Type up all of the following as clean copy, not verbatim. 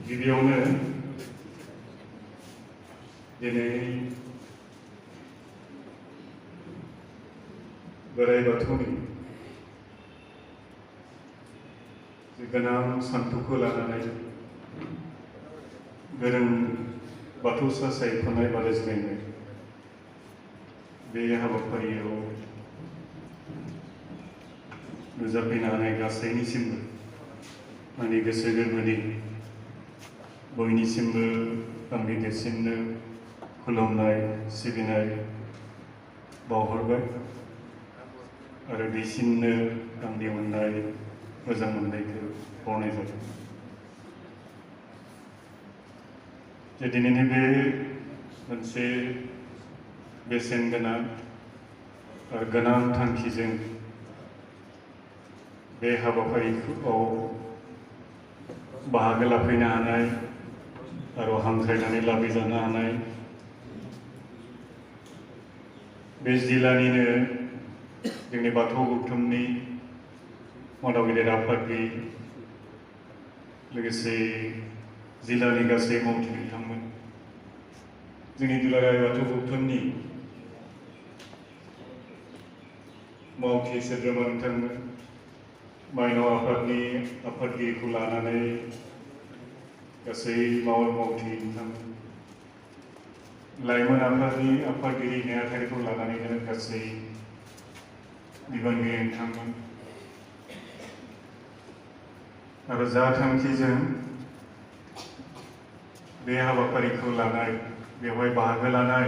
गिबियावनो दिनै बोराइ बाथौनि गोनां सान्थौखौ लानानै गोरों बाथौसा सायख'नाय बादायज्लायनाय बे हाबाफारियाव नुजाफैनो हानाय गासैनिसिमबो आंनि गोसो गोरबोनि बयनिसिमबो आंनि देरसिननो खुलुमनाय सिबिनाय बावहरबाय आरो दैसिननो आंनि अननाय मोजां मोननायखौ बावनाय जादों। जे दिनैनि बे मोनसे बेसेन गोनां आरो गोनां थांखिजों बे हाबाफारिखौ बाहागो लाफैनो हानाय आरो हांख्रायनानै लाबोजानो हानाय बे जिल्लानिनो जोंनि बाथौ गौथुमनि मादाव गेदेर आफादगिरि लोगोसे जिल्लानि गासै मावथि बिथांमोन जोंनि दुलाराय बाथौ गौथुमनि मावथि सोद्रोमा बिथांमोन माइनाव आफादनि आफादगिरिखौ लानानै गासै मावथि बिथांमोन लाइमोन आफादनि आफादगिरि नेहाथारिखौ लानानैनो गासै बिबानगिरि बिथांमोन आरो जा थांखिजों बे हाबाफारिखौ लानाय बेवहाय बाहागो लानाय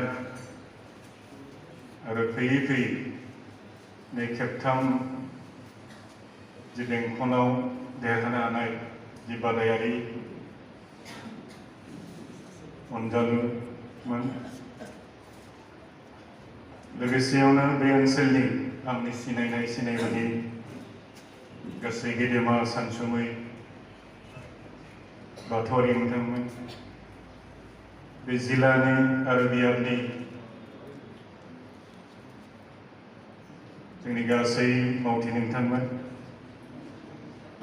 आरो फैयै फैयै नै खेबथाम जि बेंखनाव देरहानो हानाय जि बादायारि अनजालुमोन लोगोसेयावनो बे ओनसोलनि आंनि सिनायनाय सिनायमोनि गासै गेदेमा सानसुमै बाथौआरि बिथांमोन बे जिल्लानि आरो बियाबनि जोंनि गासै मावथि नोंथांमोन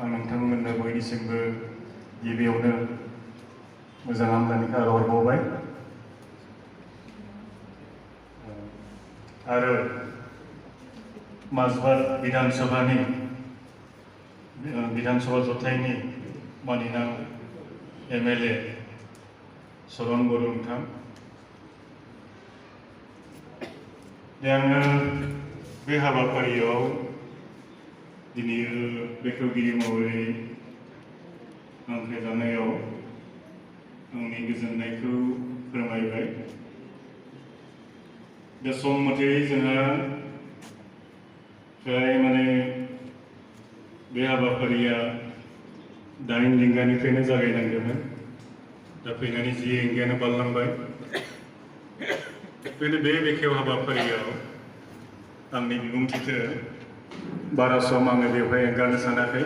आं नोंथांमोननो बयनिसिमबो गिबियावनो मोजां हामलायनायखौ आर'हरबावबाय आरो माजबाद विधानसभानि विधानसभा जथायनि मानिनां MLA सरन बर' नोंथां आङो बे हाबाफारियाव दिनै बेखेवगिरि महरै हांख्रायजानायाव आंनि गोजोननायखौ फोरमायबाय। दा सम मथे जोंहा फ्राय माने बे हाबाफारिया 8 रिंगानिफ्रायनो जागायनांगौमोन दा फैनानै 10 रिंगायानो बारलांबाय। बेखायनो बे बेखेव हाबाफारियाव आंनि बिबुंथिखौ बारा सम आङो बेवहाय एंगारनो सानाखै।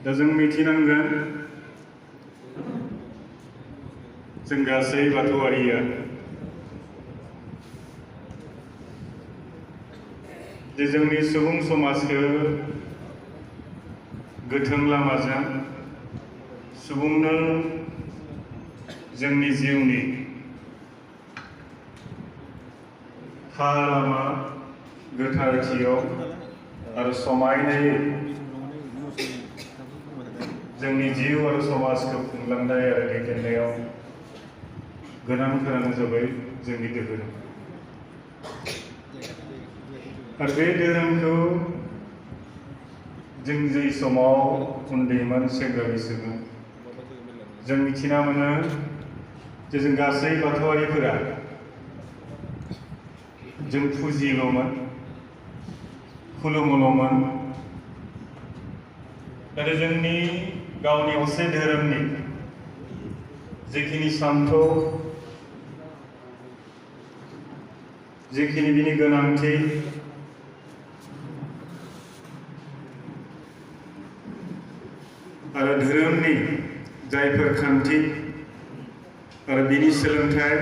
दा जों मिथिनांगोन जों गासै बाथौआरिया जे जोंनि सुबुं समाजखौ गोथों लामाजों सुबुंनो जोंनि जिउनि हा लामा गोथारथियाव आरो समायनायै जोंनि जिउ आरो समाजखौ खुंलांनाय आरो दैदेननायाव गोनांथारानो जाबाय जोंनि धोरोम आरो बे धोरोमखौ जों जै समाव उन्दैमोन सेंग्रा बैसोमोन जों मिथिना मोनो जे जों गासै बाथौआरिफोरा जों फुजिल'मोन खुलुमोल'मोन नाथाय जोंनि गावनि असे धोरोमनि जिखिनि सान्थौ जिखिनि बिनि गोनांथि आरो धोरोमनि जायफोर खान्थि आरो बिनि सोलोंथाइ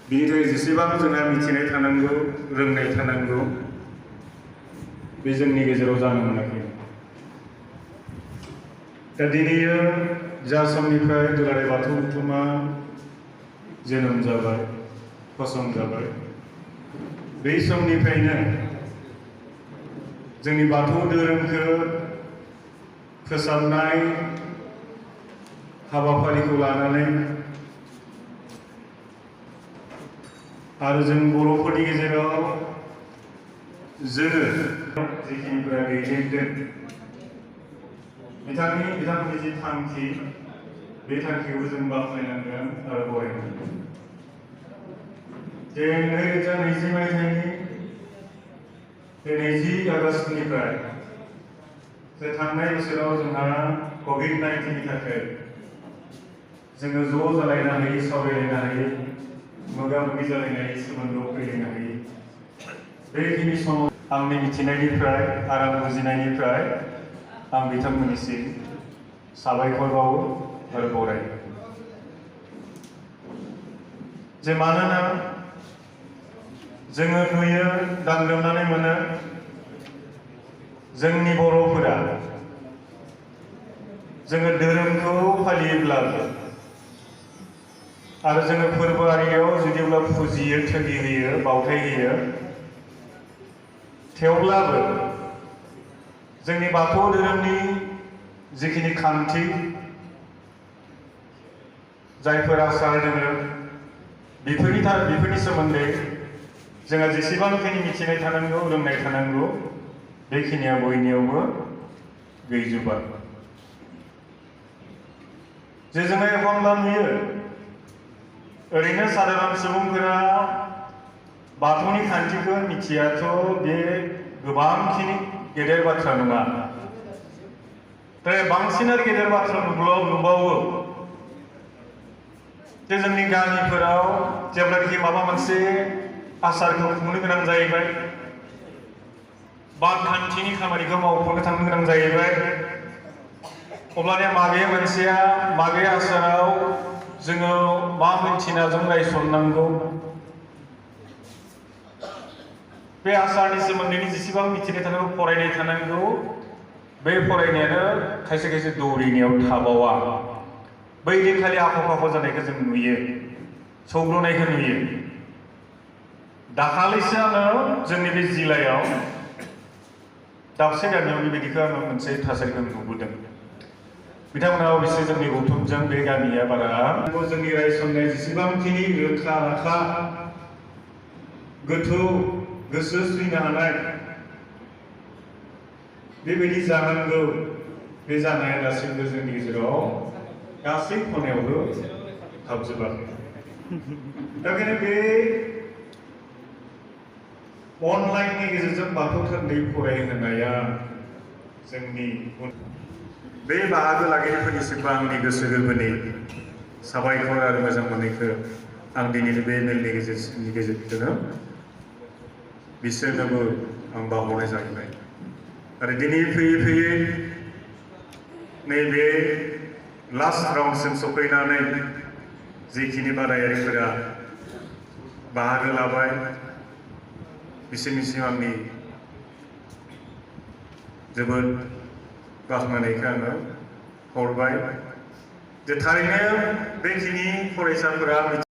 बिनि थाखाय जेसेबां जोंहा मिथिनाय थानांगौ रोंनाय थानांगौ बे जोंनि गेजेराव जानो मोनाखै। दा दिनैयो जा समनिफ्राय दुलाराय बाथौ गौथुमा जोनोम जाबाय फसं जाबाय बै समनिफ्रायनो जोंनि बाथौ धोरोमखौ फोसाबनाय हाबाफारिखौ लानानै आरो जों बर'फोरनि गेजेराव जोङो जिखिनिफ्रा दैदेनदों बिथांमोननि जि थांखि बे थांखिखौ जों बाख्नायनांगोन आरो बरायनांगोन। जे 2020 मायथाइनि 20 आगस्तनिफ्राय जे थांनाय बोसोराव जोंहा COVID-19नि थाखाय जोङो ज' जालायनो हायै सावरायलायनो हायै मोगा-मोगि जालायनाय सोमोन्दोआव फैलायनो हायै बेखिनि समाव आंनि मिथिनायनिफ्राय आरो आं बुजिनायनिफ्राय आं बिथांमोननिसिम साबायखर बावो आरो बरायो। जे मानोना जोङो नुयो दांग्रोमनानै मोनो जोंनि बर'फोरा जोङो धोरोमखौ फालियोब्लाबो आरो जोङो फोरबोआरियाव जुदिब्ला फुजियो थोगि होयो बावथाय होयो थेवब्लाबो जोंनि बाथौ धोरोमनि जिखिनि खान्थि जायफोर आसार दोङो बेफोरनि सोमोन्दै जोंहा जेसेबांखिनि मिथिनाय थानांगौ रोंनाय थानांगौ बेखिनिया बयनियावबो गैजोबा। जे जोङो एखनब्ला नुयो ओरैनो साधारन सुबुंफोरा बाथौनि खान्थिखौ मिथियाथ' बे गोबांखिनि गेदेर बाथ्रा नङा। बांसिन आरो गेदेर बाथ्रा नुबावो जे जोंनि गामिफोराव जेब्लानाखि माबा मोनसे आसारखौ खुंनो गोनां जाहैबाय बा खान्थिनि खामानिखौ मावफुंनो थांनो गोनां जाहैबाय अब्लानिया माबे आसाराव जोङो मा मिन्थिना जों रायसननांगौ बे आसारनि सोमोन्दैनि जेसेबां मिथिनाय थानांगौ फरायनाय थानांगौ बे फरायनायानो खायसे खायसे दौरिनायाव थाबावा बै दिनखालि आख' जानायखौ जों नुयो सौग्रुनायखौ नुयो। दाखालिसो आङो जोंनि बे जिल्लायाव दाबसे गामियाव बेबायदिखौ आङो मोनसे थासारिखौ नुबोदों। बिथांमोना बिसोर जोंनि गौथुमजों बे गामिया बारा जोंनि रायसननाय जेसेबांखिनि रोखा राखा गोथौ गोसो सुैनो हानाय बेबायदि जानांगौ बे जानाया दासिमबो जोंनि गेजेराव गासै खनायावबो हाबजोबाखै। दा बेखायनो बे अनलाइननि गेजेरजों बाथौ थान्दै फरायहोनाया जोंनि बे बाहागो लागिरिफोरनिसिमबो आंनि गोसो गोरबोनि साबायखर आरो मोजां मोननायखौ आं दिनैनि बे मेलनि गेजेरजों बिसोरनोबो आं बावहरनाय जाहैबाय। आरो दिनै फैयै नैबे लास्ट राउन्डसिम सफैनानै जिखिनि बादायारिफोरा बाहागो लाबाय बिसोरनिसिम आंनि जोबोद बाख्नायनायखौ आङो हरबाय जे थारैनो बेखिनि फरायसाफोरा